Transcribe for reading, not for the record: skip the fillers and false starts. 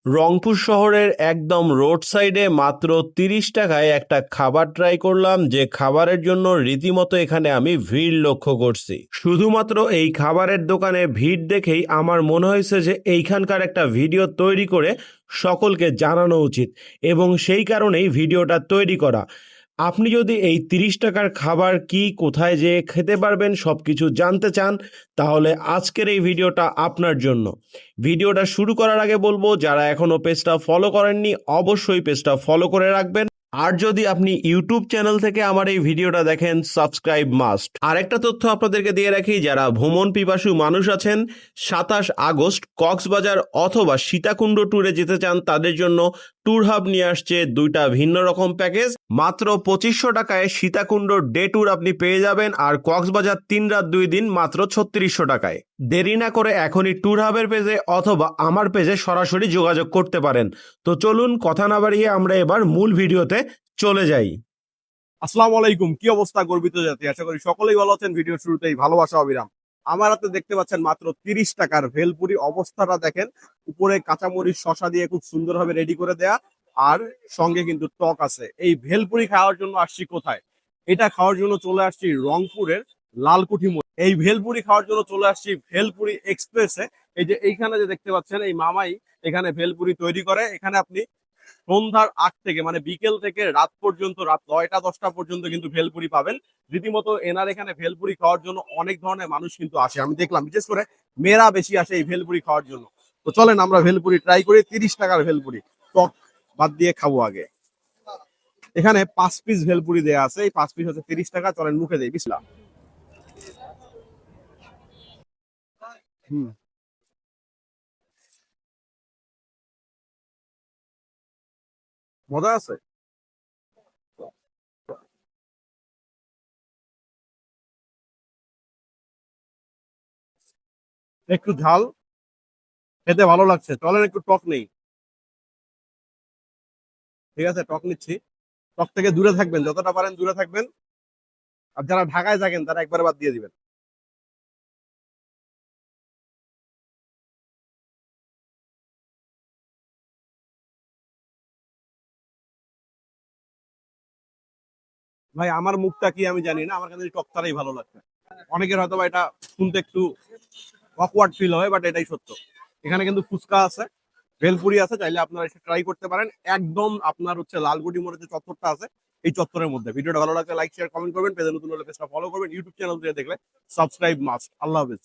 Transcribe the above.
রংপুর শহরের একদম রোড সাইডে মাত্র ৩০ টাকায় একটা খাবার ট্রাই করলাম, যে খাবারের জন্য রীতিমতো এখানে আমি ভিড় লক্ষ্য করছি। শুধুমাত্র এই খাবারের দোকানে ভিড় দেখেই আমার মনে হয়েছে যে এইখানকার একটা ভিডিও তৈরি করে সকলকে জানানো উচিত, এবং সেই কারণেই ভিডিওটা তৈরি করা। আপনি যদি এই ৩০ টাকার খাবার কি, কোথায় যেয়ে খেতে পারবেন, সব কিছু জানতে চান, তাহলে আজকের এই ভিডিওটা আপনার জন্য। ভিডিওটা শুরু করার আগে বলবো, যারা এখনো পেজটা ফলো করেননি অবশ্যই পেজটা ফলো করে রাখবেন। আর যদি আপনি ইউটিউব চ্যানেল থেকে আমার এই ভিডিওটা দেখেন, সাবস্ক্রাইব মাস্ট। আরেকটা তথ্য আপনাদেরকে দিয়ে রাখি, যারা ভ্রমণ পিপাসু মানুষ আছেন, ২৭ আগস্ট কক্সবাজার অথবা সীতাকুণ্ড ট্যুরে যেতে চান, তাদের জন্য ট্যুর হাব নিয়ে আসছে দুইটা ভিন্ন রকম প্যাকেজ। মাত্র ২৫০০ টাকায় সীতাকুণ্ড ডে ট্যুর আপনি পেয়ে যাবেন, আর কক্সবাজার ৩ রাত ২ দিন মাত্র ৩৬০০ টাকায়। দেরি না করে এখনই ট্যুর হাবের পেজে অথবা আমার পেজে সরাসরি যোগাযোগ করতে পারেন। তো চলুন কথা না বাড়িয়ে আমরা এবার মূল ভিডিওতে চলে যাই। আসসালামু আলাইকুম, কি অবস্থা গর্বিত জাতি? আশা করি সকলেই ভালো আছেন। ভিডিও শুরুতেই ভালোবাসা অবিরাম। আমার হাতে দেখতে পাচ্ছেন মাত্র ৩০ টাকার ভেলপুরি। অবস্থাটা দেখেন, উপরে কাঁচামরিচ শসা দিয়ে খুব সুন্দরভাবে রেডি করে দেয়া, আর সঙ্গে কিন্তু টক আছে। এই ভেলপুরি খাওয়ার জন্য আসছি কোথায়? এটা খাওয়ার জন্য চলে আসছি রংপুরের লালকুঠি মোড়। এই ভেলপুরি খাওয়ার জন্য চলে আসছি ভেলপুরি এক্সপ্রেসে। এই যে এইখানে যে দেখতে পাচ্ছেন, এই মামাই এখানে ভেলপুরি তৈরি করে। এখানে আপনি সন্ধ্যার ৮ থেকে মানে বিকেল থেকে রাত পর্যন্ত, রাত ৯টা-১০টা পর্যন্ত কিন্তু ভেলপুরি পাবেন। রীতিমতো এনার এখানে ভেলপুরি খাওয়ার জন্য অনেক ধরনের মানুষ কিন্তু আসে। আমি দেখলাম বিশেষ করে মেয়েরা বেশি আসে এই ভেলপুরি খাওয়ার জন্য। তো চলেন আমরা ভেলপুরি ট্রাই করি। ৩০ টাকার ভেলপুরি, টক বাদ দিয়ে খাবো আগে। এখানে ৫ পিস ভেলপুরি দেয়া আছে, এই ৫ পিস হচ্ছে ৩০ টাকা। চলেন মুখে দেই, বিসমিল্লাহ। হুম, মজা আছে। একটু ঝাল, খেতে ভালো লাগছে। চলেন একটু টক নেই। ঠিক আছে, টক নিচ্ছি। টক থেকে দূরে থাকবেন, যতটা পারেন দূরে থাকবেন। আর যারা ঢাকায় থাকেন তারা একবারে বাদ দিয়ে দিবেন। ভাই আমার মুখটা কি আমি জানি না, আমার কাছে টকটারাই ভালো লাগছে। অনেকের হয়তো বা এটা শুনতে একটু অকওয়ার্ড ফিল হয়, বাট এটাই সত্য। এখানে কিন্তু ফুচকা আছে, ভেলপুরি আছে, চাইলে আপনারা এসে ট্রাই করতে পারেন। একদম আপনার হচ্ছে লালকুটি মোড়ে যে চত্বরটা আছে, এই চত্বরের মধ্যে। ভিডিওটা ভালো লাগলে লাইক শেয়ার কমেন্ট করবেন, পেজে নতুন হলে পেজটা ফলো করবেন, ইউটিউব চ্যানেল থেকে দেখলে সাবস্ক্রাইব মাস্ট। আল্লাহ হাফেজ।